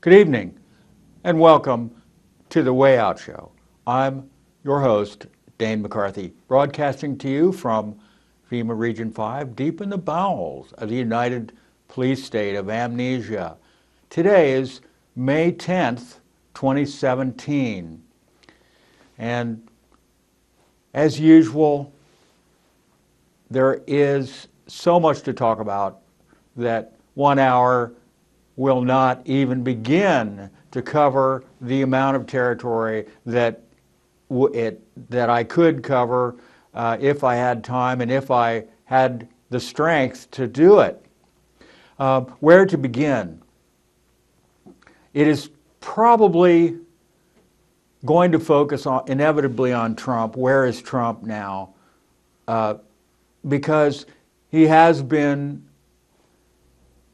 Good evening, and welcome to The Way Out Show. I'm your host, Dane McCarthy, broadcasting to you from FEMA Region 5, deep in the bowels of the United Police State of Amnesia. Today is May 10th, 2017. And as usual, there is so much to talk about that 1 hour will not even begin to cover the amount of territory that I could cover if I had time and if I had the strength to do it. Where to begin? It is probably going to focus inevitably on Trump. Where is Trump now? Because he has been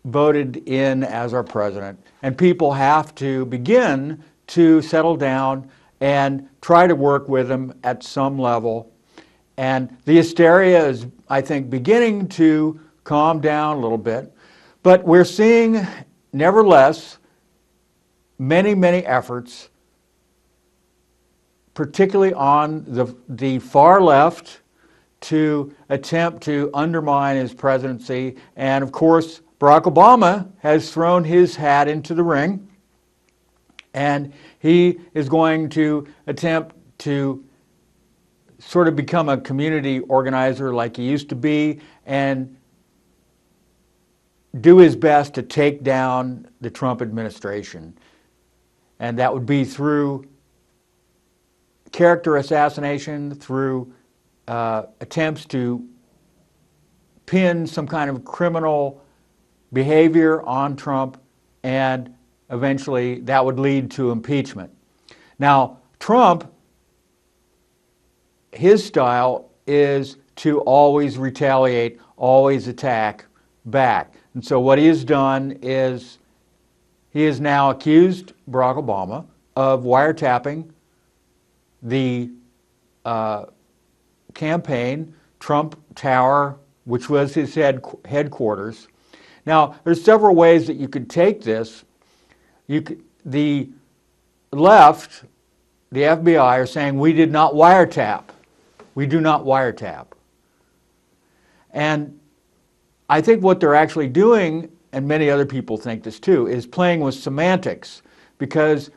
voted in as our president, and people have to begin to settle down and try to work with him at some level. And the hysteria is, I think, beginning to calm down a little bit. But we're seeing, nevertheless, many efforts, particularly on the far left, to attempt to undermine his presidency. And of course, Barack Obama has thrown his hat into the ring, and he is going to attempt to sort of become a community organizer like he used to be and do his best to take down the Trump administration. And that would be through character assassination, through attempts to pin some kind of criminal behavior on Trump, and eventually that would lead to impeachment. Now, Trump, his style is to always retaliate, always attack back. And so what he has done is he has now accused Barack Obama of wiretapping the campaign, Trump Tower, which was his headquarters. Now, there's several ways that you could take this. The left, the FBI, are saying we did not wiretap. We do not wiretap. And I think what they're actually doing, and many other people think this too, is playing with semantics, because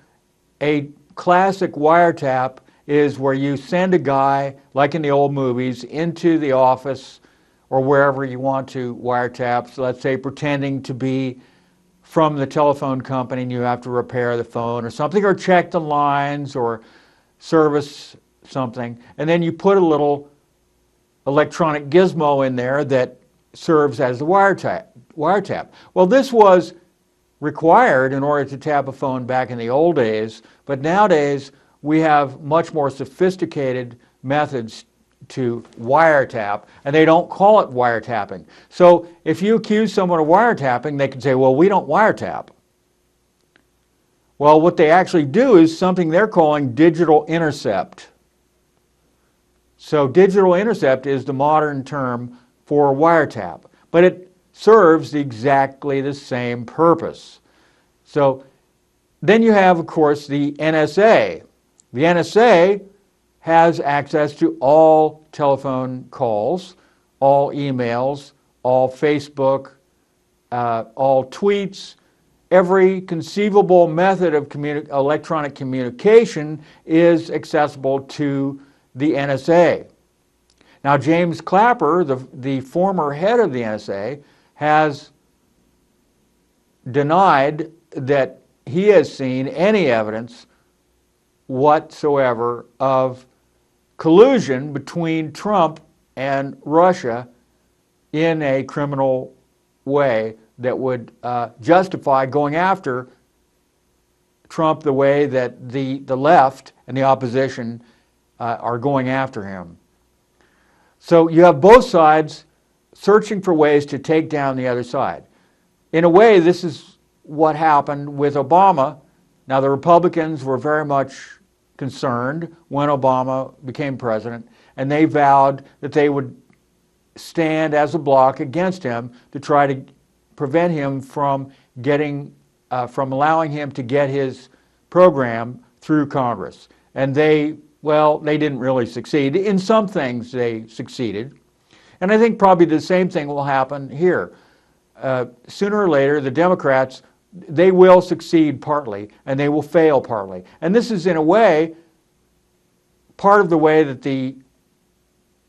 a classic wiretap is where you send a guy, like in the old movies, into the office or wherever you want to wiretap, so let's say pretending to be from the telephone company and you have to repair the phone or something, or check the lines or service something, and then you put a little electronic gizmo in there that serves as the wiretap. Well, this was required in order to tap a phone back in the old days, but nowadays we have much more sophisticated methods to wiretap, and they don't call it wiretapping. So if you accuse someone of wiretapping, they can say, well, we don't wiretap. Well, what they actually do is something they're calling digital intercept. So digital intercept is the modern term for wiretap, but it serves exactly the same purpose. So then you have, of course, the NSA. The NSA has access to all telephone calls, all emails, all Facebook, all tweets. Every conceivable method of electronic communication is accessible to the NSA. Now, James Clapper, the former head of the NSA, has denied that he has seen any evidence whatsoever of collusion between Trump and Russia in a criminal way that would justify going after Trump the way that the left and the opposition are going after him. So you have both sides searching for ways to take down the other side. In a way, this is what happened with Obama. Now, the Republicans were very much concerned when Obama became president, and they vowed that they would stand as a bloc against him to try to prevent him from getting from allowing him to get his program through Congress. And they didn't really succeed. In some things they succeeded. And I think probably the same thing will happen here. Sooner or later, the Democrats, they will succeed partly, and they will fail partly. And this is, in a way, part of the way that the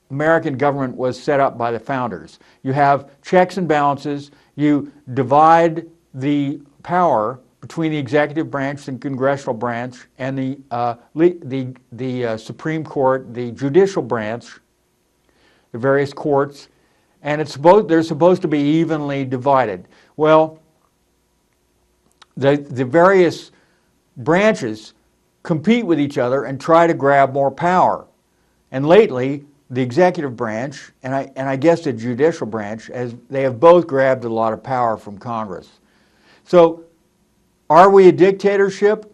American government was set up by the founders. You have checks and balances. You divide the power between the executive branch and congressional branch and the Supreme Court, the judicial branch, the various courts, and they're supposed to be evenly divided. Well, the various branches compete with each other and try to grab more power. And lately, the executive branch and I guess the judicial branch, they have both grabbed a lot of power from Congress. So, are we a dictatorship?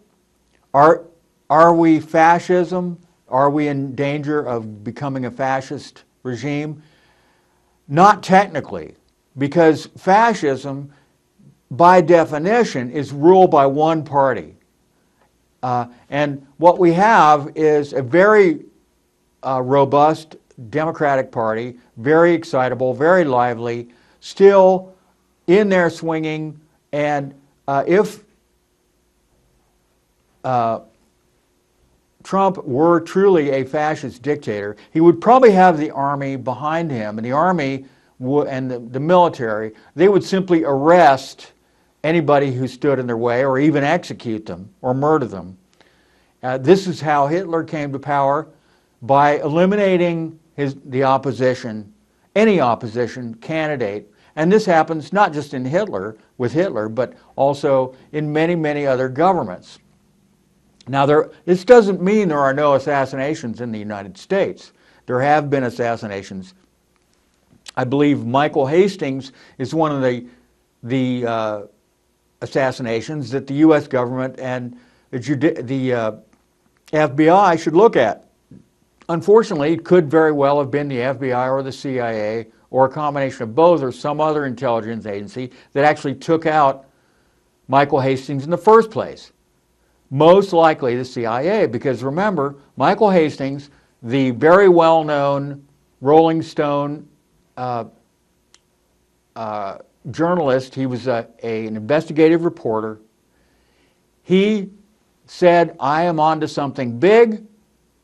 Are we fascism? Are we in danger of becoming a fascist regime? Not technically, because fascism, by definition, is ruled by one party. And what we have is a very robust Democratic Party, very excitable, very lively, still in there swinging, and if Trump were truly a fascist dictator, he would probably have the army behind him, and the army and the military, they would simply arrest anybody who stood in their way or even execute them or murder them. This is how Hitler came to power, by eliminating the opposition, any opposition candidate. And this happens not just with Hitler, but also in many, many other governments. Now, this doesn't mean there are no assassinations in the United States. There have been assassinations. I believe Michael Hastings is one of the assassinations that the U.S. government and the FBI should look at. Unfortunately, it could very well have been the FBI or the CIA or a combination of both or some other intelligence agency that actually took out Michael Hastings in the first place. Most likely the CIA, because remember, Michael Hastings, the very well-known Rolling Stone journalist, he was an investigative reporter. He said, "I am onto something big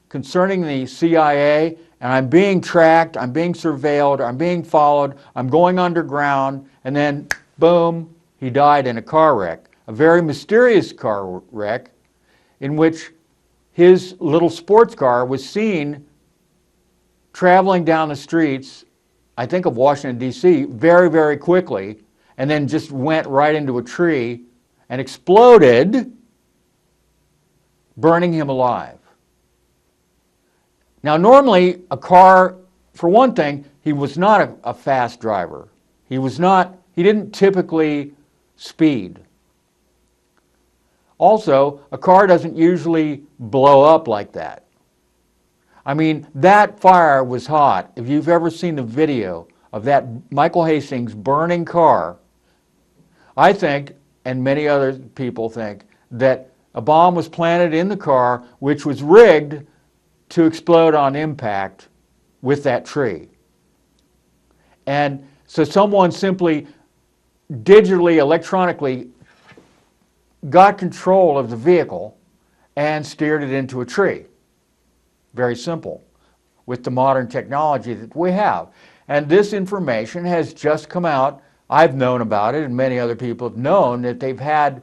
concerning the CIA, and I'm being tracked, I'm being surveilled, I'm being followed, I'm going underground," and then, boom, he died in a car wreck, a very mysterious car wreck in which his little sports car was seen traveling down the streets, I think of Washington, D.C., very, very quickly, and then just went right into a tree and exploded, burning him alive. Now, normally, a car, for one thing, he was not a fast driver. He didn't typically speed. Also, a car doesn't usually blow up like that. I mean, that fire was hot. If you've ever seen the video of that Michael Hastings burning car, I think, and many other people think, that a bomb was planted in the car which was rigged to explode on impact with that tree. And so someone simply digitally, electronically got control of the vehicle and steered it into a tree. Very simple, with the modern technology that we have. And this information has just come out. I've known about it, and many other people have known that they've had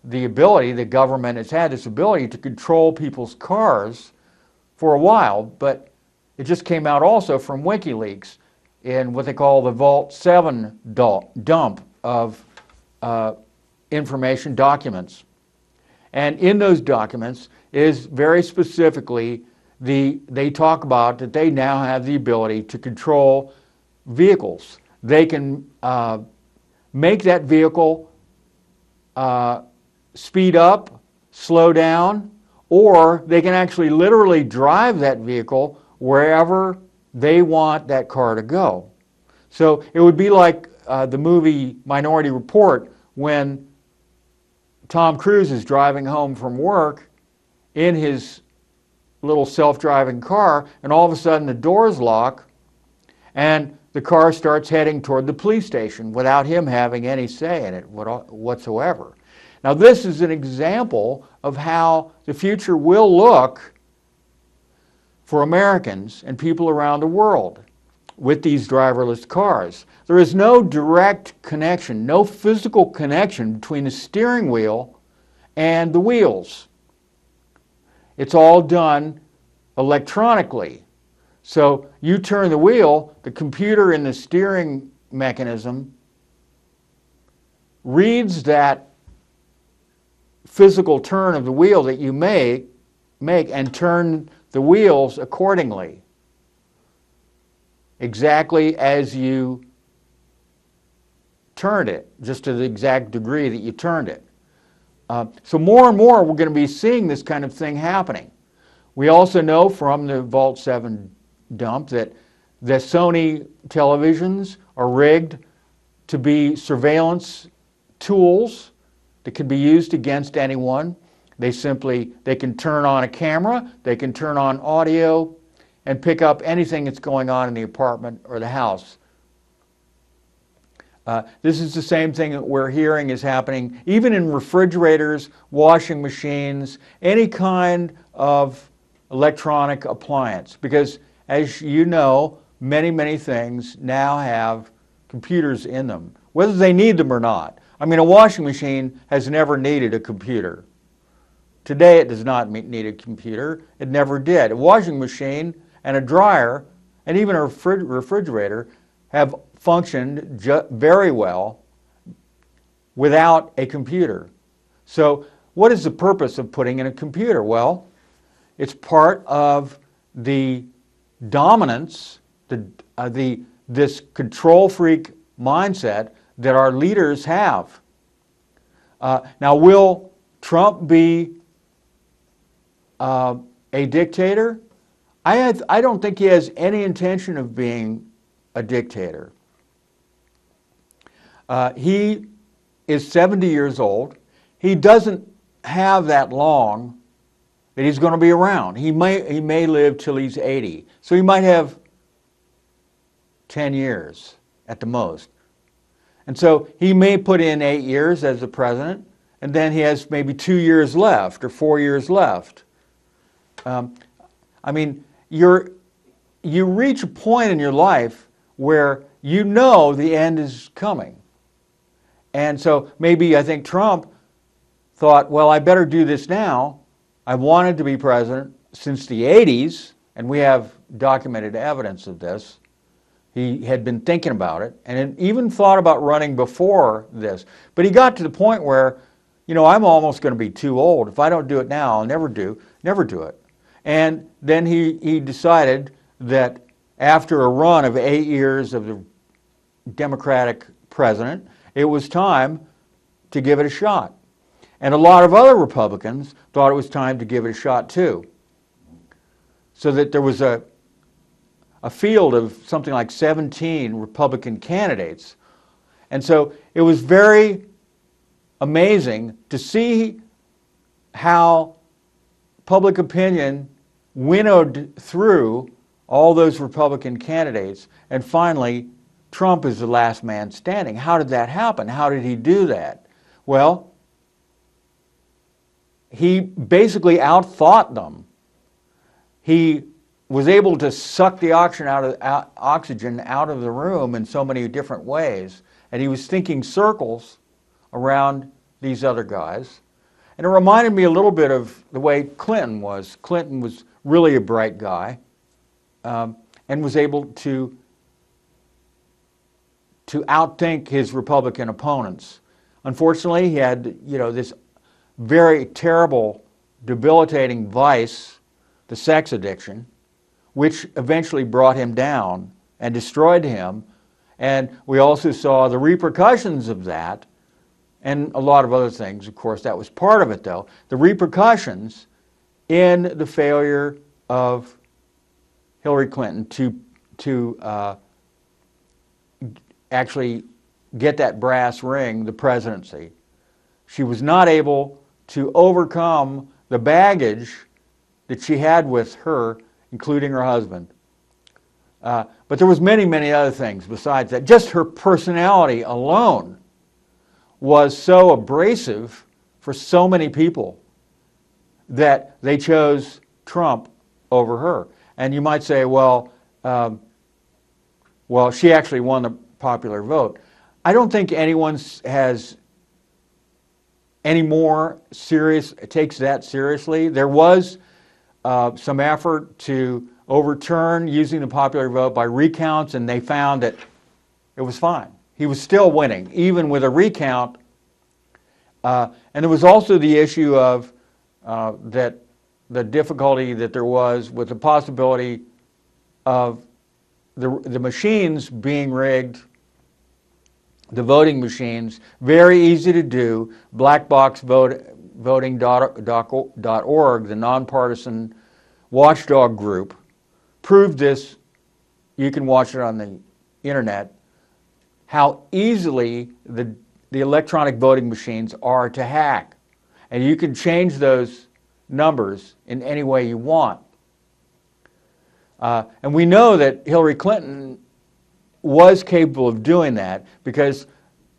the ability, the government has had this ability to control people's cars for a while, but it just came out also from WikiLeaks in what they call the Vault 7 dump of information documents. And in those documents is very specifically, they talk about that they now have the ability to control vehicles. They can make that vehicle speed up, slow down, or they can actually literally drive that vehicle wherever they want that car to go. So it would be like the movie Minority Report, when Tom Cruise is driving home from work in his little self-driving car, and all of a sudden the doors lock and the car starts heading toward the police station without him having any say in it whatsoever. Now, this is an example of how the future will look for Americans and people around the world with these driverless cars. There is no direct connection, no physical connection between the steering wheel and the wheels. It's all done electronically. So you turn the wheel, the computer in the steering mechanism reads that physical turn of the wheel that you make and turn the wheels accordingly, exactly as you turned it, just to the exact degree that you turned it. So more and more we're going to be seeing this kind of thing happening. We also know from the Vault 7 dump that the Sony televisions are rigged to be surveillance tools that can be used against anyone. They can turn on a camera, they can turn on audio, and pick up anything that's going on in the apartment or the house. This is the same thing that we're hearing is happening even in refrigerators, washing machines, any kind of electronic appliance. Because as you know, many things now have computers in them, whether they need them or not. I mean, a washing machine has never needed a computer. Today it does not need a computer. It never did. A washing machine and a dryer and even a refrigerator have functioned very well without a computer. So what is the purpose of putting in a computer? Well, it's part of the dominance, this control freak mindset that our leaders have. Now, will Trump be a dictator? I don't think he has any intention of being a dictator. He is 70 years old. He doesn't have that long that he's going to be around. He may live till he's 80. So he might have 10 years at the most. And so he may put in 8 years as the president, and then he has maybe 2 years left or 4 years left. I mean, you reach a point in your life where you know the end is coming. And so maybe I think Trump thought, well, I better do this now. I wanted to be president since the 80s, and we have documented evidence of this. He had been thinking about it and even thought about running before this. But he got to the point where, you know, I'm almost going to be too old. If I don't do it now, I'll never do it. And then he decided that after a run of 8 years of the Democratic president, it was time to give it a shot. And a lot of other Republicans thought it was time to give it a shot too. So that there was a field of something like 17 Republican candidates. And so it was very amazing to see how public opinion winnowed through all those Republican candidates, and finally Trump is the last man standing. How did that happen? How did he do that? Well, he basically outthought them. He was able to suck the oxygen out of the room in so many different ways, and he was thinking circles around these other guys. And it reminded me a little bit of the way Clinton was. Clinton was really a bright guy and was able to outthink his Republican opponents. Unfortunately, he had, you know, this very terrible, debilitating vice, the sex addiction, which eventually brought him down and destroyed him. And we also saw the repercussions of that and a lot of other things. Of course, that was part of it, though. The repercussions in the failure of Hillary Clinton to actually get that brass ring, the presidency. she was not able to overcome the baggage that she had with her, including her husband. But there was many, many other things besides that. Just her personality alone was so abrasive for so many people that they chose Trump over her. And you might say, well, she actually won the popular vote. I don't think anyone has any more takes that seriously. There was some effort to overturn using the popular vote by recounts, and they found that it was fine. He was still winning, even with a recount. And there was also the issue of that the difficulty that there was with the possibility of the machines being rigged, the voting machines, very easy to do. Blackboxvoting.org, the nonpartisan watchdog group, proved this. You can watch it on the internet, how easily the electronic voting machines are to hack. And you can change those numbers in any way you want. And we know that Hillary Clinton was capable of doing that because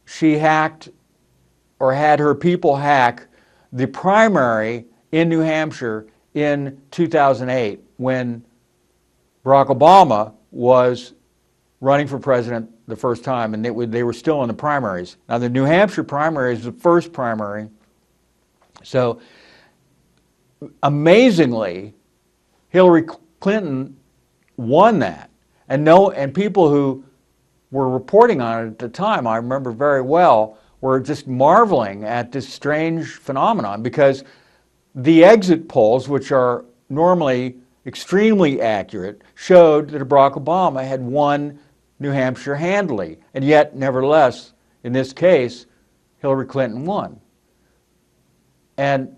she hacked, or had her people hack, the primary in New Hampshire in 2008 when Barack Obama was running for president the first time, and they were still in the primaries. Now, the New Hampshire primary is the first primary. So, amazingly, Hillary Clinton won that. And people who were reporting on it at the time, I remember very well, were just marveling at this strange phenomenon, because the exit polls, which are normally extremely accurate, showed that Barack Obama had won New Hampshire handily. And yet, nevertheless, in this case, Hillary Clinton won. And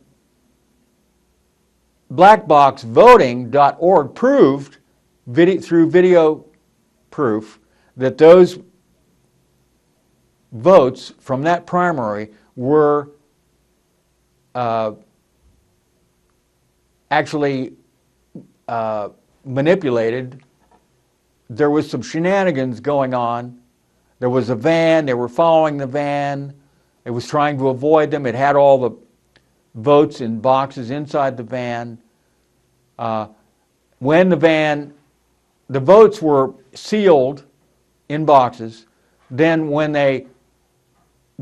blackboxvoting.org proved, through video proof, that those votes from that primary were actually manipulated. There was some shenanigans going on. There was a van. They were following the van. It was trying to avoid them. It had all the votes in boxes inside the van. When the votes were sealed in boxes, then when they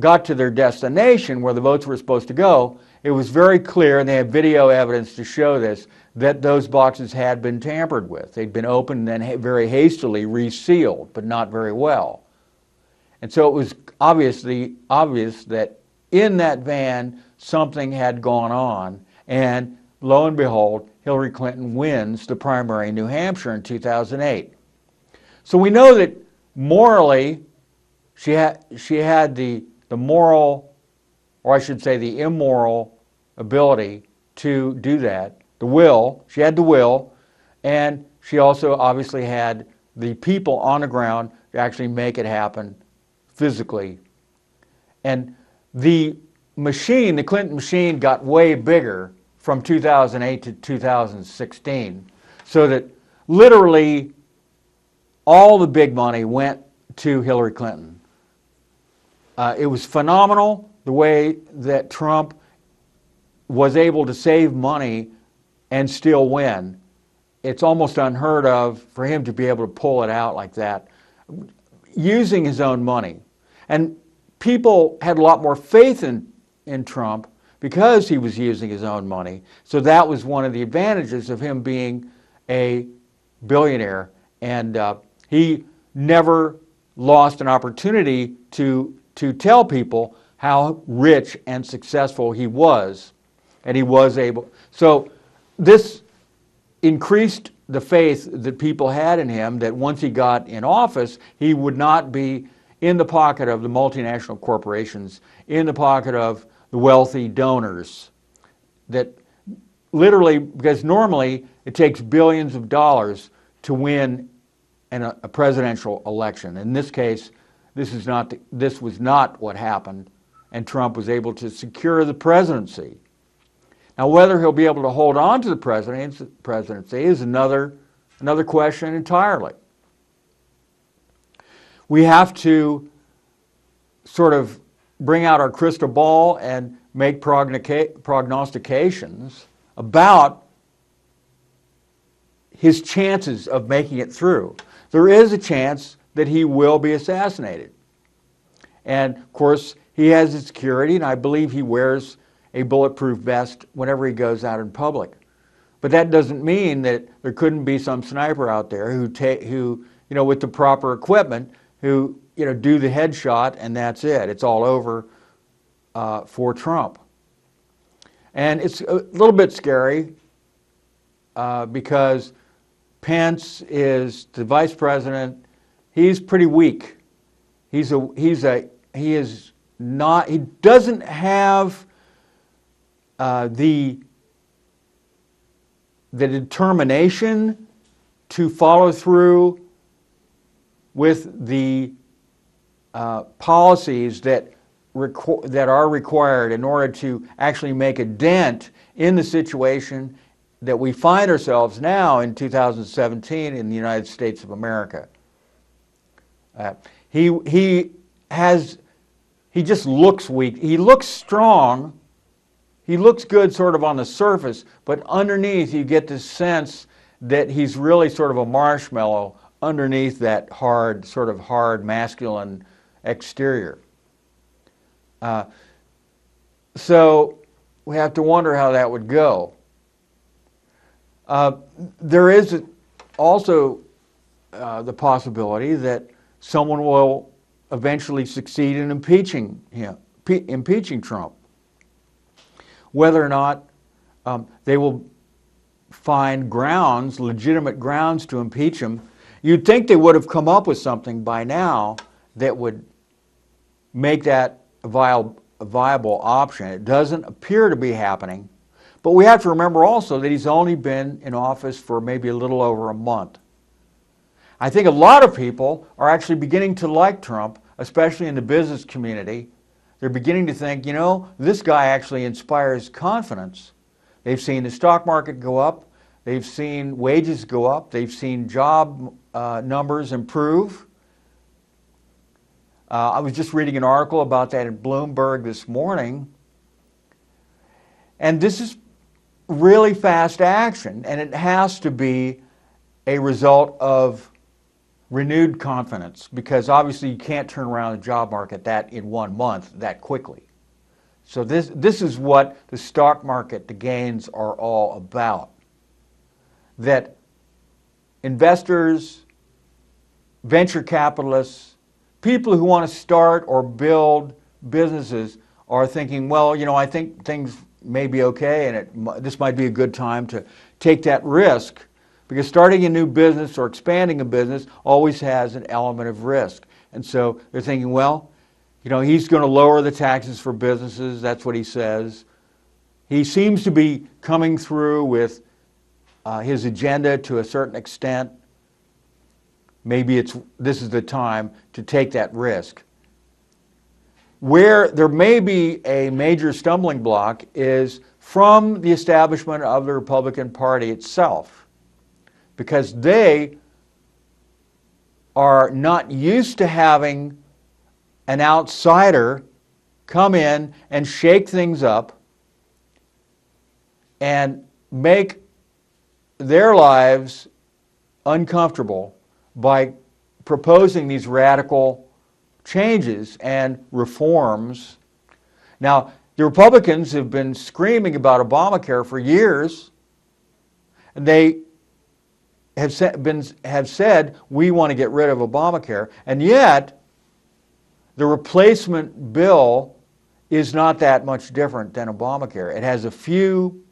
got to their destination where the votes were supposed to go, it was very clear, and they have video evidence to show this, that those boxes had been tampered with. They'd been opened and then very hastily resealed, but not very well. And so it was obvious that in that van something had gone on, and lo and behold, Hillary Clinton wins the primary in New Hampshire in 2008. So we know that morally she had the moral, or I should say the immoral ability to do that. The will, she had the will, and she also obviously had the people on the ground to actually make it happen physically. And the machine, the Clinton machine, got way bigger from 2008 to 2016, so that literally all the big money went to Hillary Clinton. It was phenomenal the way that Trump was able to save money and still win. It's almost unheard of for him to be able to pull it out like that, using his own money. And people had a lot more faith in Trump because he was using his own money. So that was one of the advantages of him being a billionaire. And he never lost an opportunity to tell people how rich and successful he was. And he was able. So this increased the faith that people had in him, that once he got in office, he would not be in the pocket of the multinational corporations, in the pocket of the wealthy donors. That literally, because normally it takes billions of dollars to win a presidential election. In this case, this was not what happened. and Trump was able to secure the presidency. Now, whether he'll be able to hold on to the presidency is another question entirely. We have to sort of bring out our crystal ball and make prognostications about his chances of making it through. There is a chance that he will be assassinated. And of course, he has his security, and I believe he wears a bulletproof vest whenever he goes out in public. But that doesn't mean that there couldn't be some sniper out there who with the proper equipment, who do the headshot, and that's it. It's all over for Trump. And it's a little bit scary because Pence is the vice president. He's pretty weak. He doesn't have the determination to follow through with the policies that are required in order to actually make a dent in the situation that we find ourselves now in 2017 in the United States of America. He just looks weak. He looks strong. He looks good sort of on the surface, but underneath you get this sense that he's really sort of a marshmallow underneath that hard masculine exterior. So we have to wonder how that would go. There is also the possibility that someone will eventually succeed in impeaching Trump. Whether or not they will find legitimate grounds to impeach him, you'd think they would have come up with something by now that would make that a viable option. It doesn't appear to be happening, but we have to remember also that he's only been in office for maybe a little over a month. I think a lot of people are actually beginning to like Trump, especially in the business community. They're beginning to think, this guy actually inspires confidence. They've seen the stock market go up. They've seen wages go up. They've seen job numbers improve. I was just reading an article about that in Bloomberg this morning. And this is really fast action, and it has to be a result of renewed confidence, because obviously you can't turn around the job market in 1 month that quickly. So this is what the stock market, the gains are all about. That investors, venture capitalists, people who want to start or build businesses are thinking, well, I think things may be okay, and this might be a good time to take that risk. Because starting a new business or expanding a business always has an element of risk. And so they're thinking, well, he's going to lower the taxes for businesses. That's what he says. He seems to be coming through with his agenda to a certain extent. Maybe this is the time to take that risk. Where there may be a major stumbling block is from the establishment of the Republican Party itself, because they are not used to having an outsider come in and shake things up and make their lives uncomfortable by proposing these radical changes and reforms. Now, the Republicans have been screaming about Obamacare for years, and they have said, we want to get rid of Obamacare, and yet the replacement bill is not that much different than Obamacare. It has a few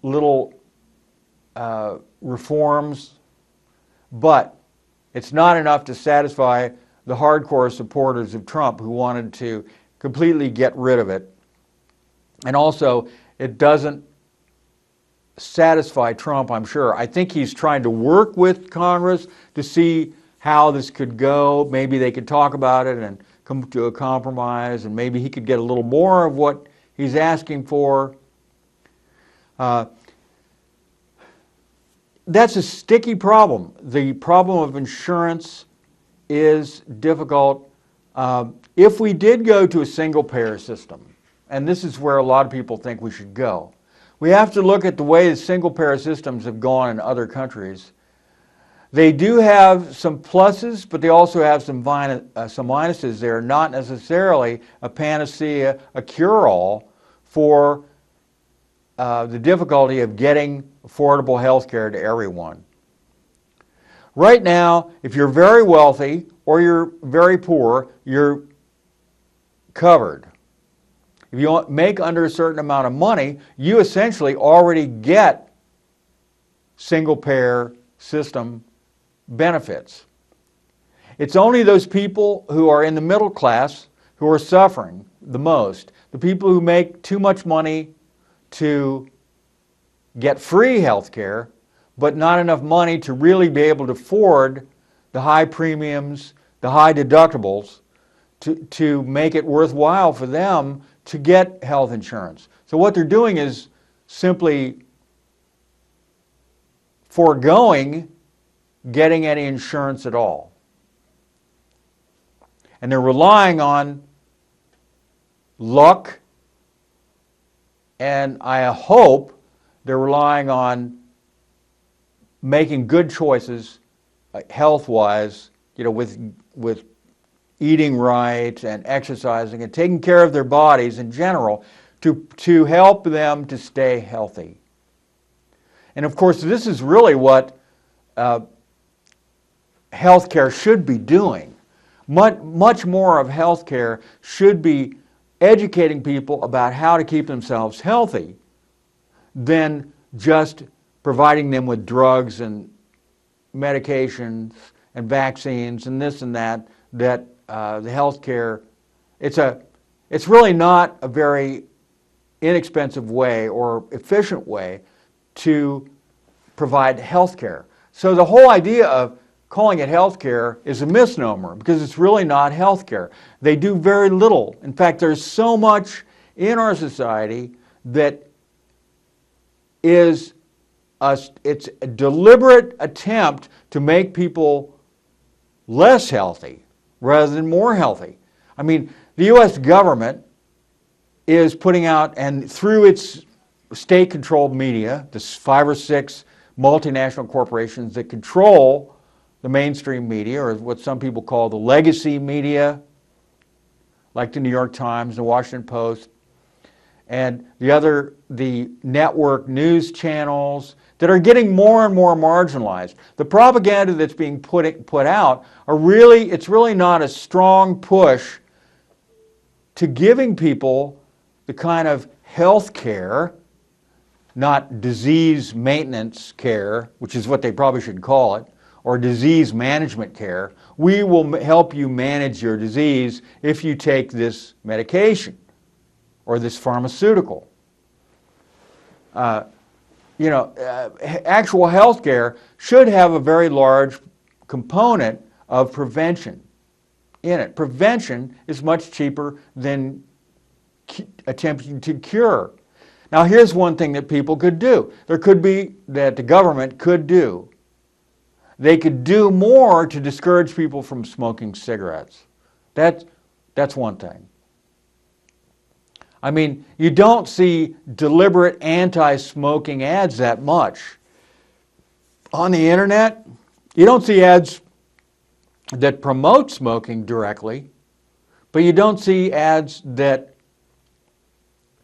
little reforms, but it's not enough to satisfy the hardcore supporters of Trump who wanted to completely get rid of it. And also, it doesn't satisfy Trump, I'm sure. I think he's trying to work with Congress to see how this could go. Maybe they could talk about it and come to a compromise, and maybe he could get a little more of what he's asking for. That's a sticky problem. The problem of insurance is difficult. If we did go to a single-payer system, and this is where a lot of people think we should go, we have to look at the way the single-payer systems have gone in other countries. They do have some pluses, but they also have some minuses. They're not necessarily a panacea, a cure-all for the difficulty of getting affordable health care to everyone. Right now, if you're very wealthy or you're very poor, you're covered. If you make under a certain amount of money, you essentially already get single-payer system benefits. It's only those people who are in the middle class who are suffering the most. The people who make too much money to get free health care, but not enough money to really be able to afford the high premiums, the high deductibles, to make it worthwhile for them to get health insurance. So what they're doing is simply foregoing getting any insurance at all. And they're relying on luck, and I hope they're relying on making good choices health-wise, with eating right and exercising and taking care of their bodies in general to help them to stay healthy. And of course, this is really what healthcare should be doing. Much more of healthcare should be educating people about how to keep themselves healthy than just providing them with drugs and medications and vaccines and this and that the healthcare, it's really not a very inexpensive way or efficient way to provide healthcare. So the whole idea of calling it healthcare is a misnomer because it's really not healthcare. They do very little. In fact, there's so much in our society that it's a deliberate attempt to make people less healthy rather than more healthy. I mean, the U.S. government is putting out, and through its state-controlled media, the 5 or 6 multinational corporations that control the mainstream media, or what some people call the legacy media, like the New York Times, the Washington Post, and the network news channels that are getting more and more marginalized. The propaganda that's being put out it's really not a strong push to giving people the kind of health care, not disease maintenance care, which is what they probably should call it, or disease management care. We will help you manage your disease if you take this medication or this pharmaceutical. Actual health care should have a very large component of prevention in it. Prevention is much cheaper than attempting to cure. Now, here's one thing that people could do. There could be that the government could do. They could do more to discourage people from smoking cigarettes. That's one thing. I mean, you don't see deliberate anti-smoking ads that much. On the internet, you don't see ads that promote smoking directly, but you don't see ads that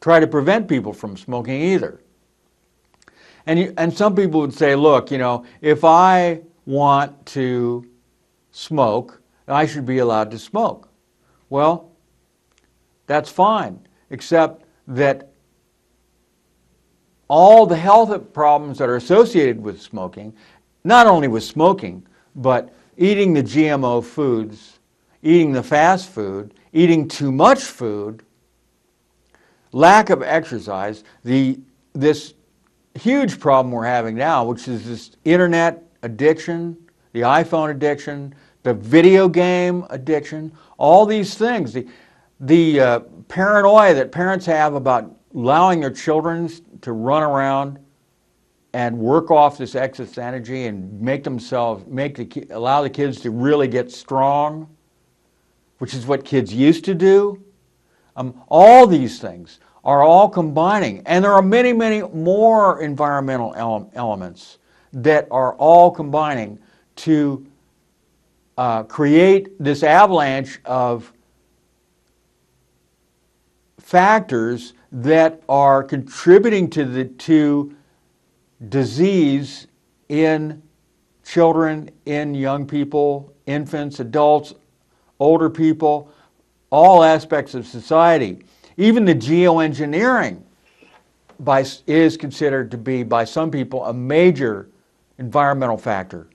try to prevent people from smoking either. And some people would say, look, if I want to smoke, I should be allowed to smoke. Well, that's fine, except that all the health problems that are associated with smoking, not only with smoking, but eating the GMO foods, eating the fast food, eating too much food, lack of exercise, this huge problem we're having now, which is this internet addiction, the iPhone addiction, the video game addiction, all these things, the paranoia that parents have about allowing their children to run around and work off this excess energy and allow the kids to really get strong, which is what kids used to do. All these things are all combining, and there are many, many more environmental elements that are all combining to create this avalanche of factors that are contributing to disease in children, in young people, infants, adults, older people, all aspects of society. Even the geoengineering is considered to be, by some people, a major environmental factor.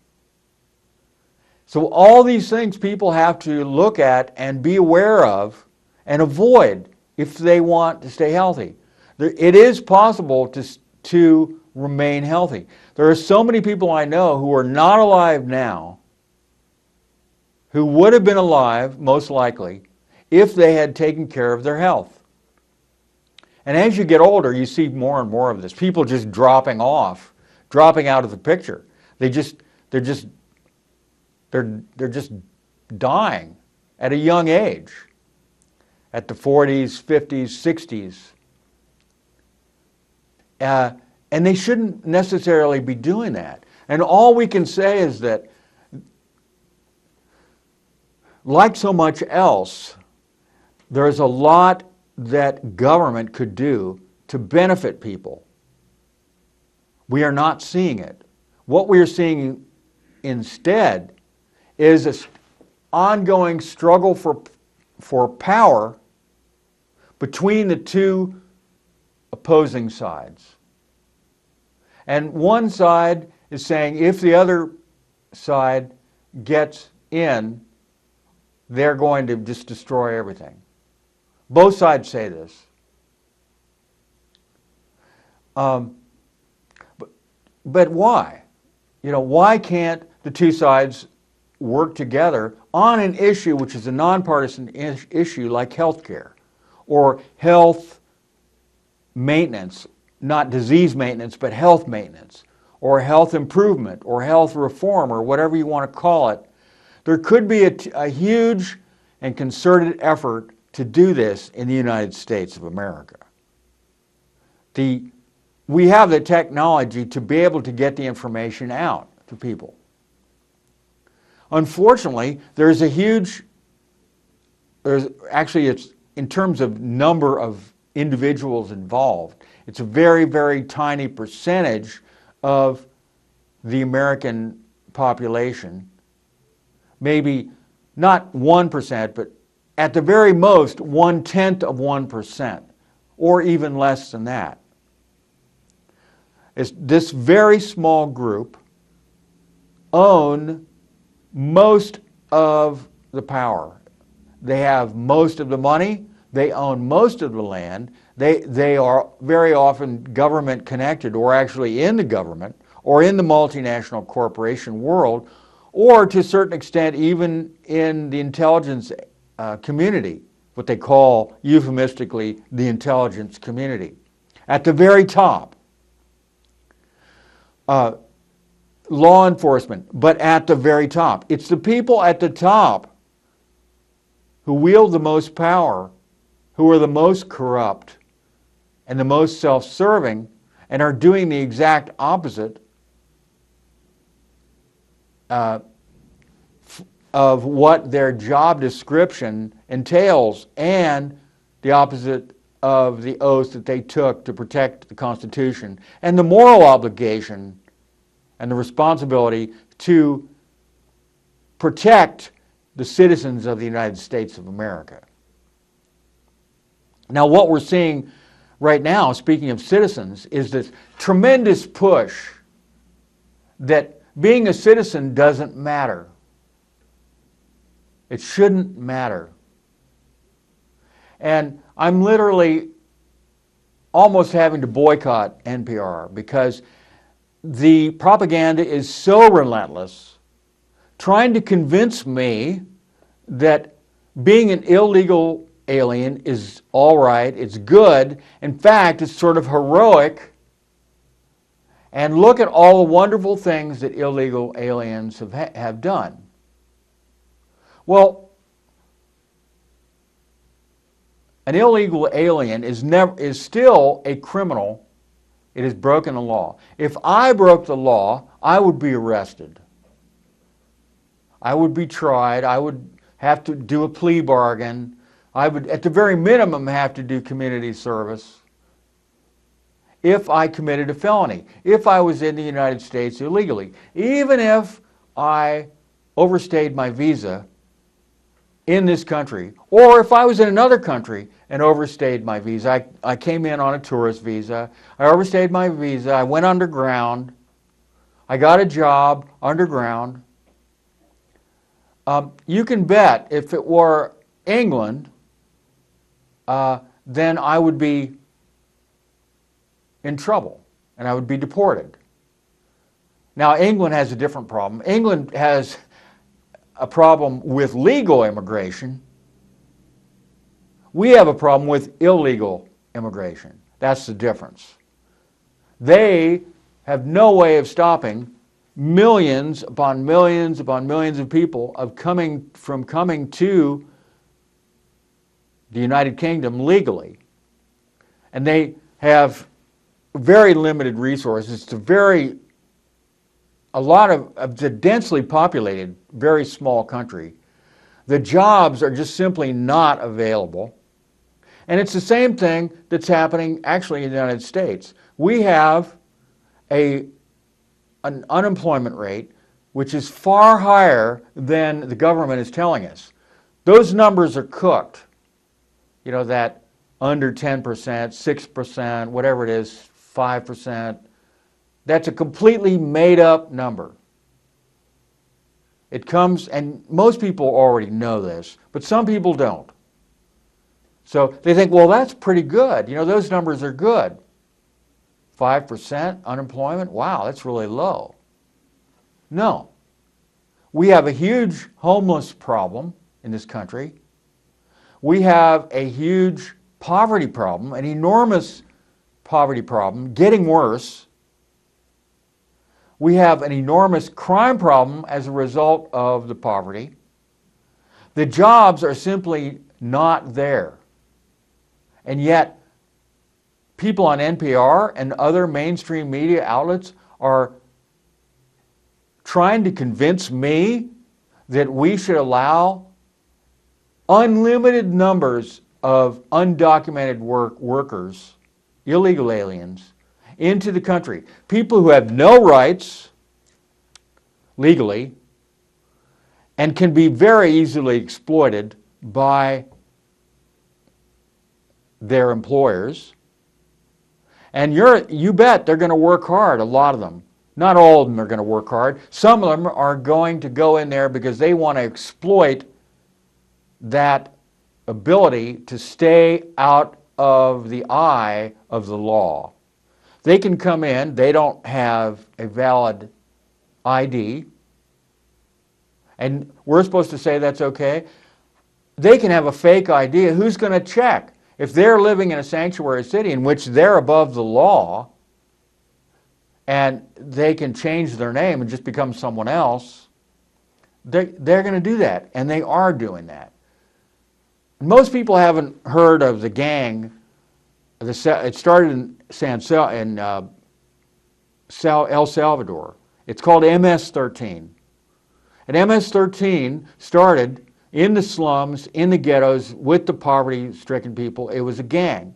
So all these things people have to look at and be aware of and avoid if they want to stay healthy. It is possible to remain healthy. There are so many people I know who are not alive now, who would have been alive, most likely, if they had taken care of their health. And as you get older, you see more and more of this. People just dropping out of the picture. They're just dying at a young age, at the 40s, 50s, 60s. And they shouldn't necessarily be doing that. And all we can say is that, like so much else, there's a lot that government could do to benefit people. We are not seeing it. What we are seeing instead is an ongoing struggle for power between the two opposing sides. And one side is saying if the other side gets in, they're going to just destroy everything. Both sides say this. But why? Why can't the two sides work together on an issue which is a nonpartisan issue like health care or health maintenance, not disease maintenance, but health maintenance, or health improvement, or health reform, or whatever you want to call it? There could be a huge and concerted effort to do this in the United States of America. We have the technology to be able to get the information out to people. Unfortunately, it's in terms of number of individuals involved, it's a very, very tiny percentage of the American population, maybe not 1%, but at the very most 1/10 of 1%, or even less than that. This very small group own most of the power. They have most of the money. They own most of the land. They are very often government connected, or actually in the government, or in the multinational corporation world, or to a certain extent even in the intelligence community, what they call euphemistically the intelligence community. At the very top, law enforcement, but at the very top. It's the people at the top who wield the most power, who are the most corrupt and the most self-serving, and are doing the exact opposite of what their job description entails, and the opposite of the oath that they took to protect the Constitution, and the moral obligation and the responsibility to protect the citizens of the United States of America. Now, what we're seeing right now, speaking of citizens, is this tremendous push that being a citizen doesn't matter. It shouldn't matter. And I'm literally almost having to boycott NPR because the propaganda is so relentless, trying to convince me that being an illegal alien is all right, it's good. In fact, it's sort of heroic. And look at all the wonderful things that illegal aliens have done. Well, an illegal alien is still a criminal. It has broken the law. If I broke the law, I would be arrested. I would be tried. I would have to do a plea bargain. I would, at the very minimum, have to do community service if I committed a felony, if I was in the United States illegally, even if I overstayed my visa in this country, or if I was in another country and overstayed my visa. I came in on a tourist visa. I overstayed my visa. I went underground. I got a job underground. You can bet if it were England, then I would be in trouble and I would be deported. Now, England has a different problem. England has a problem with legal immigration. We have a problem with illegal immigration. That's the difference. They have no way of stopping millions upon millions upon millions of people coming to the United Kingdom legally. And they have very limited resources. It's a lot of the densely populated, very small country. The jobs are just simply not available. And it's the same thing that's happening actually in the United States. We have an unemployment rate which is far higher than the government is telling us. Those numbers are cooked. You know, that under 10%, 6%, whatever it is, 5%. That's a completely made up number. It comes, and most people already know this, but some people don't. So they think, well, that's pretty good. You know, those numbers are good. 5% unemployment, wow, that's really low. No. We have a huge homeless problem in this country. We have a huge poverty problem, an enormous poverty problem, getting worse. We have an enormous crime problem as a result of the poverty. The jobs are simply not there. And yet, people on NPR and other mainstream media outlets are trying to convince me that we should allow unlimited numbers of undocumented workers, illegal aliens, into the country. People who have no rights legally and can be very easily exploited by their employers. And you bet they're going to work hard, a lot of them. Not all of them are going to work hard. Some of them are going to go in there because they want to exploit that ability to stay out of the eye of the law. They can come in, they don't have a valid ID, and we're supposed to say that's okay. They can have a fake ID. Who's going to check? If they're living in a sanctuary city in which they're above the law and they can change their name and just become someone else, they're going to do that, and they are doing that. Most people haven't heard of the gang. It started in El Salvador. It's called MS-13. And MS-13 started in the slums, in the ghettos, with the poverty-stricken people. It was a gang.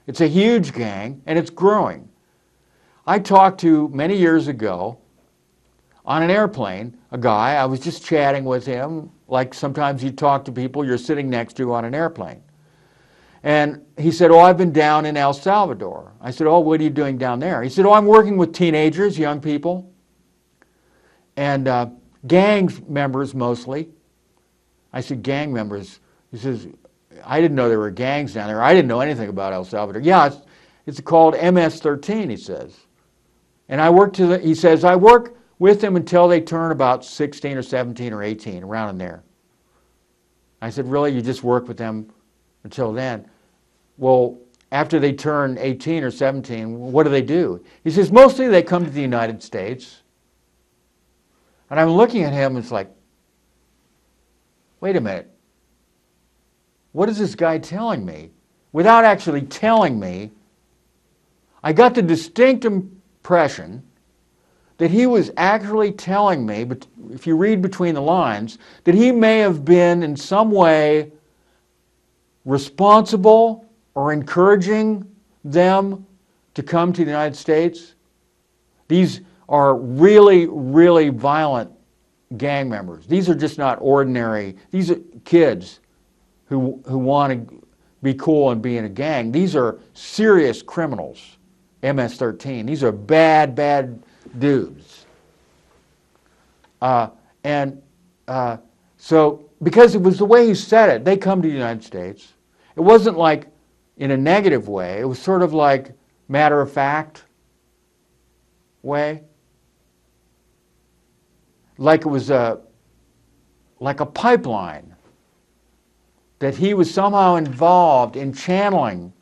It's a huge gang, and it's growing. I talked to, many years ago, on an airplane, a guy. I was just chatting with him, like sometimes you talk to people you're sitting next to on an airplane. And he said, oh, I've been down in El Salvador. I said, oh, what are you doing down there? He said, oh, I'm working with teenagers, young people, and gang members mostly. I said, gang members? He says, I didn't know there were gangs down there. I didn't know anything about El Salvador. Yeah, it's called MS-13, he says. And he says, I work with them until they turn about 16 or 17 or 18, around in there. I said, really? You just work with them until then? Well, after they turn 18 or 17, what do? He says, mostly they come to the United States. And I'm looking at him, and it's like, wait a minute. What is this guy telling me? Without actually telling me, I got the distinct impression that he was actually telling me, but if you read between the lines, that he may have been in some way responsible or encouraging them to come to the United States. These are really, really violent gang members. These are just not ordinary, these are kids who want to be cool and be in a gang. These are serious criminals, MS-13. These are bad, bad dudes. So, because it was the way he said it, they come to the United States. It wasn't like in a negative way. It was sort of like matter-of-fact way. Like it was like a pipeline that he was somehow involved in channeling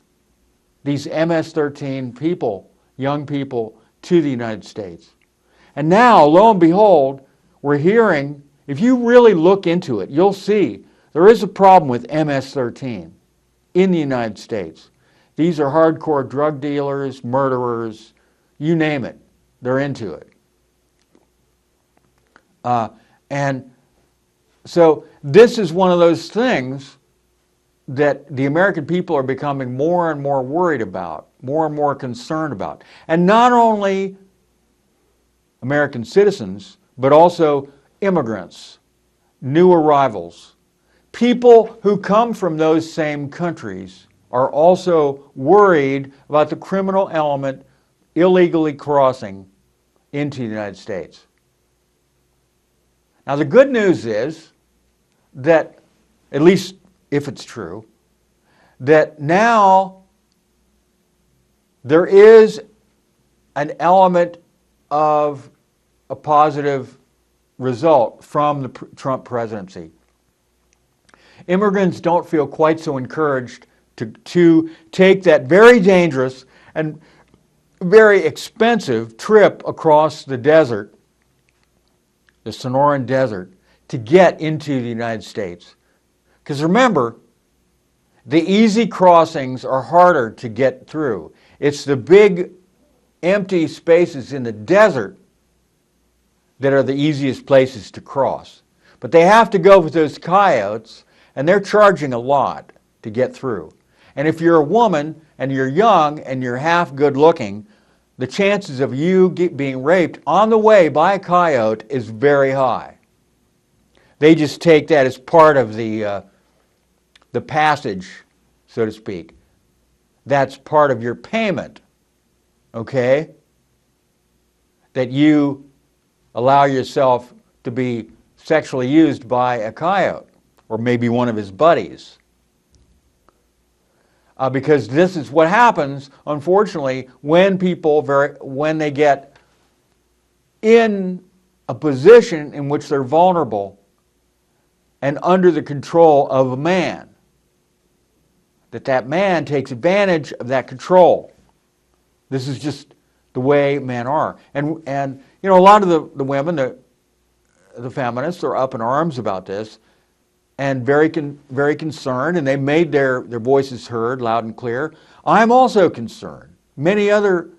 these MS-13 people, young people, to the United States. And now, lo and behold, we're hearing, if you really look into it, you'll see there is a problem with MS-13 in the United States. These are hardcore drug dealers, murderers, you name it, they're into it. And so this is one of those things that the American people are becoming more and more worried about, more and more concerned about. And not only American citizens, but also immigrants, new arrivals. People who come from those same countries are also worried about the criminal element illegally crossing into the United States. Now the good news is that, at least if it's true, that now there is an element of a positive result from the Trump presidency. Immigrants don't feel quite so encouraged to take that very dangerous and very expensive trip across the desert, the Sonoran Desert, to get into the United States. Because remember, the easy crossings are harder to get through. It's the big empty spaces in the desert that are the easiest places to cross. But they have to go with those coyotes, and they're charging a lot to get through. And if you're a woman and you're young and you're half good looking, the chances of you being raped on the way by a coyote is very high. They just take that as part of the passage, so to speak. That's part of your payment, okay? That you allow yourself to be sexually used by a coyote, or maybe one of his buddies. Because this is what happens, unfortunately, when people, when they get in a position in which they're vulnerable and under the control of a man. That man takes advantage of that control. This is just the way men are. And you know, a lot of the women, the feminists, are up in arms about this and very concerned, and they made their voices heard loud and clear. I'm also concerned. Many other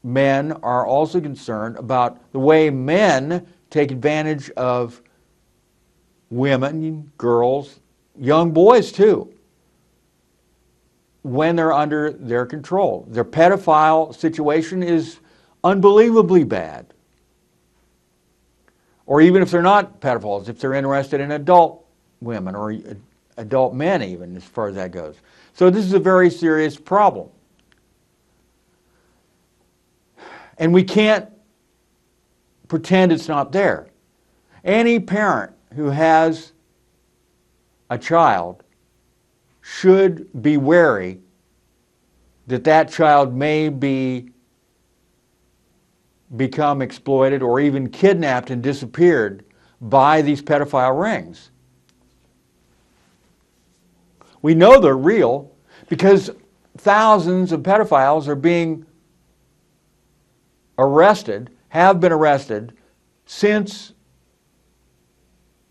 men are also concerned about the way men take advantage of women, girls, young boys too, when they're under their control. Their pedophile situation is unbelievably bad. Or even if they're not pedophiles, if they're interested in adult women or adult men even, as far as that goes. So this is a very serious problem. And we can't pretend it's not there. Any parent who has a child should be wary that that child may be become exploited or even kidnapped and disappeared by these pedophile rings. We know they're real because thousands of pedophiles are being arrested, have been arrested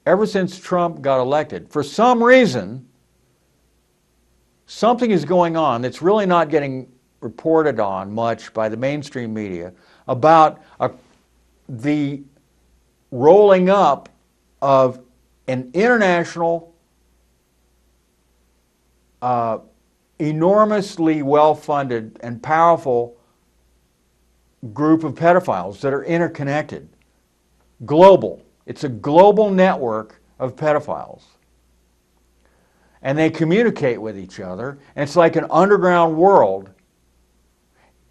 ever since Trump got elected. For some reason, something is going on that's really not getting reported on much by the mainstream media about the rolling up of an international, enormously well-funded and powerful group of pedophiles that are interconnected. Global. It's a global network of pedophiles. And they communicate with each other, and it's like an underground world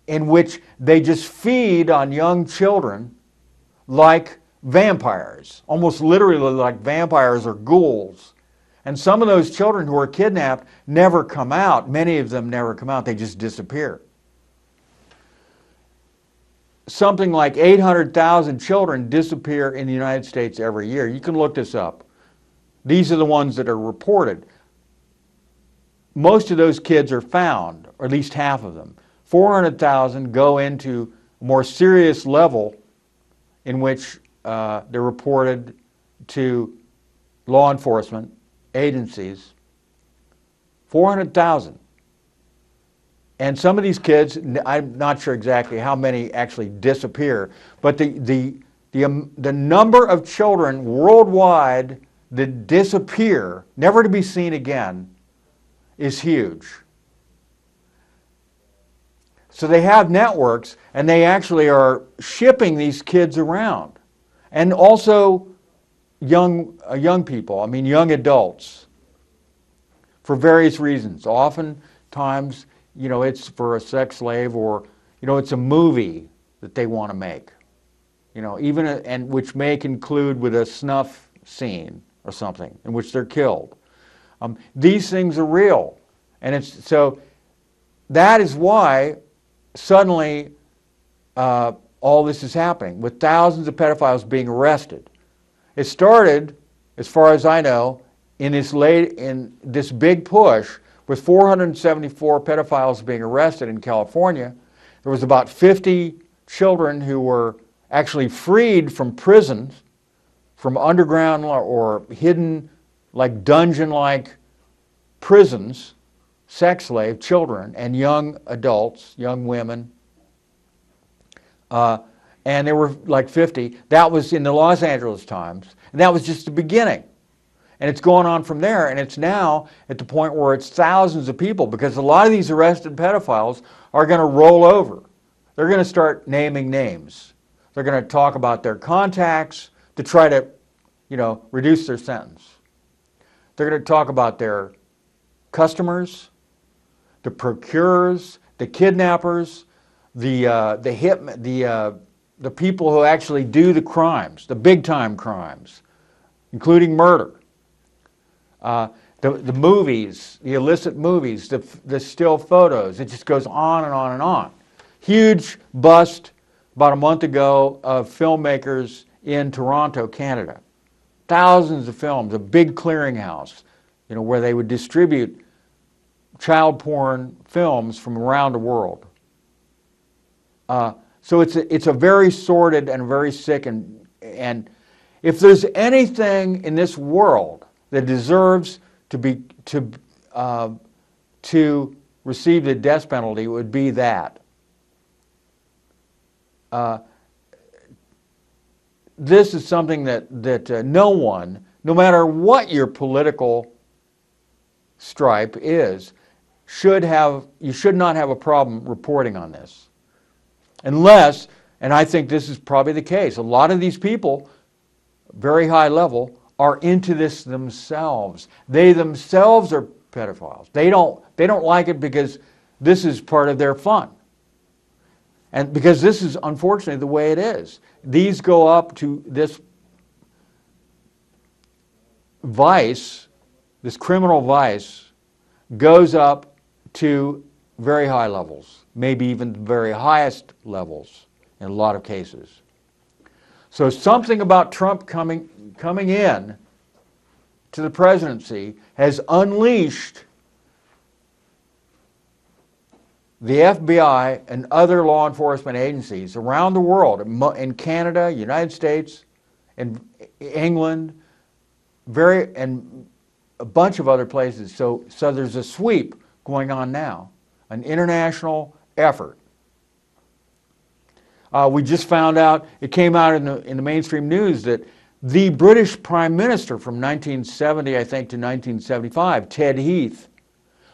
in which they just feed on young children like vampires, almost literally like vampires or ghouls. And some of those children who are kidnapped never come out. Many of them never come out. They just disappear. Something like 800,000 children disappear in the United States every year. You can look this up. These are the ones that are reported. Most of those kids are found, or at least half of them. 400,000 go into a more serious level in which they're reported to law enforcement agencies. 400,000. And some of these kids, I'm not sure exactly how many actually disappear, but the number of children worldwide that disappear, never to be seen again, is huge. So they have networks, and they actually are shipping these kids around. And also young people, young adults, for various reasons. Oftentimes, it's for a sex slave, or, it's a movie that they want to make. And which may conclude with a snuff scene or something in which they're killed. These things are real. And so that is why suddenly all this is happening, with thousands of pedophiles being arrested. It started, as far as I know, in this big push with 474 pedophiles being arrested in California. There was about 50 children who were actually freed from prisons, from underground or hidden, like dungeon-like prisons, sex slave children and young adults, young women. And there were like 50. That was in the Los Angeles Times. And that was just the beginning. And it's going on from there, and it's now at the point where it's thousands of people, because a lot of these arrested pedophiles are going to roll over. They're going to start naming names. They're going to talk about their contacts to try to, reduce their sentence. They're going to talk about their customers, the procurers, the kidnappers, the people who actually do the crimes, the big-time crimes, including murder. The movies, the illicit movies, the still photos, it just goes on and on and on. Huge bust about a month ago of filmmakers in Toronto, Canada. Thousands of films, a big clearinghouse, where they would distribute child porn films from around the world. So it's a very sordid and very sick, and if there's anything in this world that deserves to receive the death penalty, it would be that. This is something that no one, no matter what your political stripe is, you should not have a problem reporting on this. Unless, and I think this is probably the case, a lot of these people, very high level, are into this themselves. They themselves are pedophiles. They don't like it because this is part of their fun. And because this is unfortunately the way it is. These go up to this vice, this criminal vice, goes up to very high levels, maybe even the very highest levels in a lot of cases. So something about Trump coming in to the presidency has unleashed the FBI and other law enforcement agencies around the world, in Canada, United States, and England, and a bunch of other places. So there's a sweep going on now, an international effort. We just found out, it came out in the mainstream news, that the British Prime Minister from 1970, I think, to 1975, Ted Heath,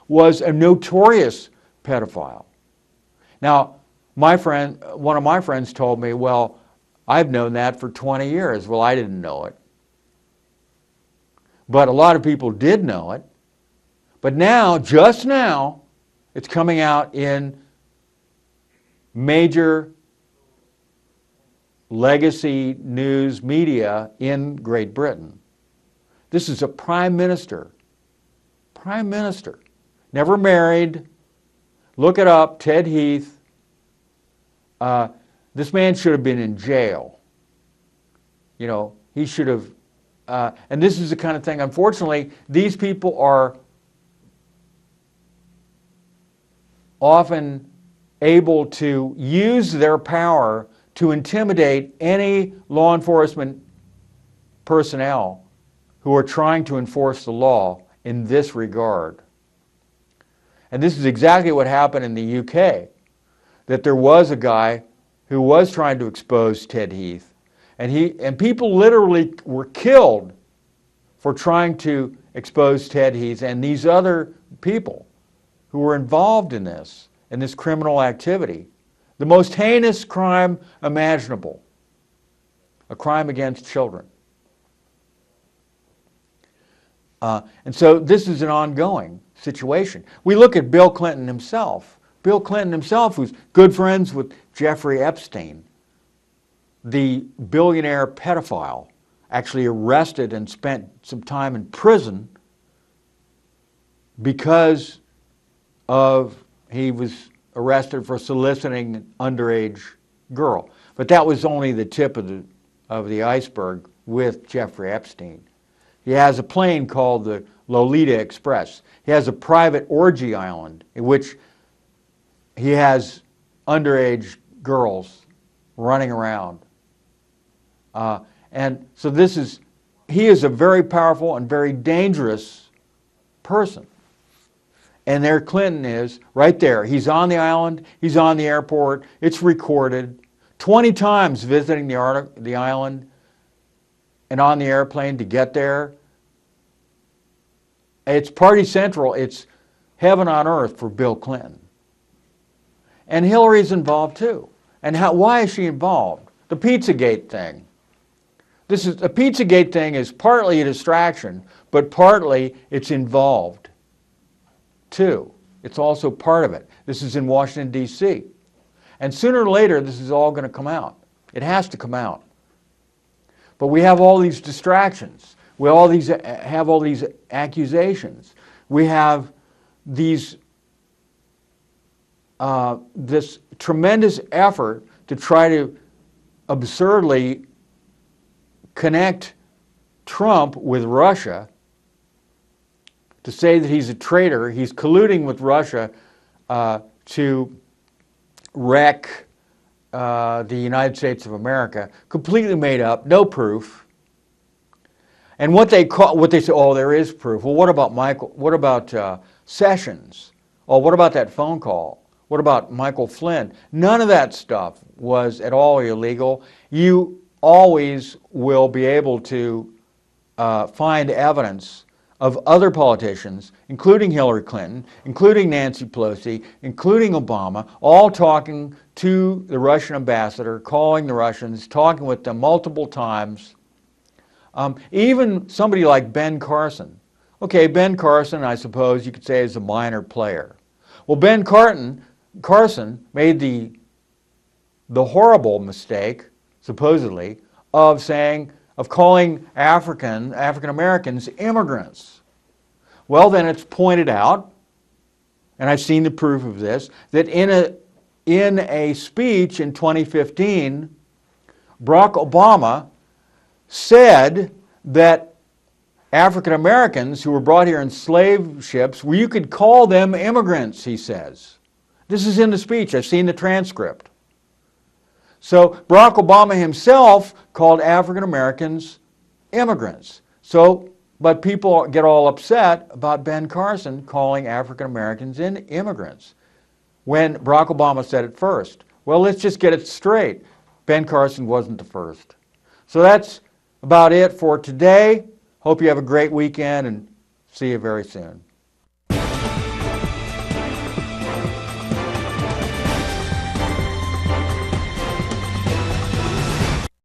was a notorious pedophile. Now, one of my friends told me, well, I've known that for 20 years. Well, I didn't know it. But a lot of people did know it. But now, just now, it's coming out in major legacy news media in Great Britain. This is a prime minister, never married. Look it up, Ted Heath. This man should have been in jail. You know, he should have, and this is the kind of thing, unfortunately, these people are often able to use their power to intimidate any law enforcement personnel who are trying to enforce the law in this regard. And this is exactly what happened in the UK, that there was a guy who was trying to expose Ted Heath, and people literally were killed for trying to expose Ted Heath and these other people who were involved in this criminal activity. The most heinous crime imaginable, a crime against children. And so this is an ongoing situation. We look at Bill Clinton himself. Bill Clinton himself, who's good friends with Jeffrey Epstein, the billionaire pedophile, actually arrested and spent some time in prison because he was arrested for soliciting an underage girl. But that was only the tip of the iceberg with Jeffrey Epstein. He has a plane called the Lolita Express. He has a private orgy island in which he has underage girls running around. And so he is a very powerful and very dangerous person. And there Clinton is, right there. He's on the island, he's on the airport, it's recorded, 20 times visiting the island and on the airplane to get there. It's party central, it's heaven on earth for Bill Clinton. And Hillary's involved too. And why is she involved? The Pizzagate thing. The Pizzagate thing is partly a distraction, but partly it's involved too. It's also part of it. This is in Washington, D.C. And sooner or later, this is all going to come out. It has to come out. But we have all these distractions. We have all these accusations. We have this tremendous effort to try to absurdly connect Trump with Russia, to say that he's a traitor. He's colluding with Russia to wreck the United States of America. Completely made up, no proof. And what they say, oh, there is proof. Well, what about Michael? What about Sessions? Oh, what about that phone call? What about Michael Flynn? None of that stuff was at all illegal. You always will be able to find evidence of other politicians, including Hillary Clinton, including Nancy Pelosi, including Obama, all talking to the Russian ambassador, calling the Russians, talking with them multiple times. Even somebody like Ben Carson. Okay, Ben Carson, I suppose you could say, is a minor player. Well, Ben Carson made the horrible mistake, supposedly, of calling African Americans immigrants. Well, then it's pointed out, and I've seen the proof of this, that in in a speech in 2015, Barack Obama said that African Americans who were brought here in slave ships, well, you could call them immigrants, he says. This is in the speech. I've seen the transcript. So Barack Obama himself called African Americans immigrants. But people get all upset about Ben Carson calling African Americans immigrants when Barack Obama said it first. Well, let's just get it straight. Ben Carson wasn't the first. So that's about it for today. Hope you have a great weekend and see you very soon.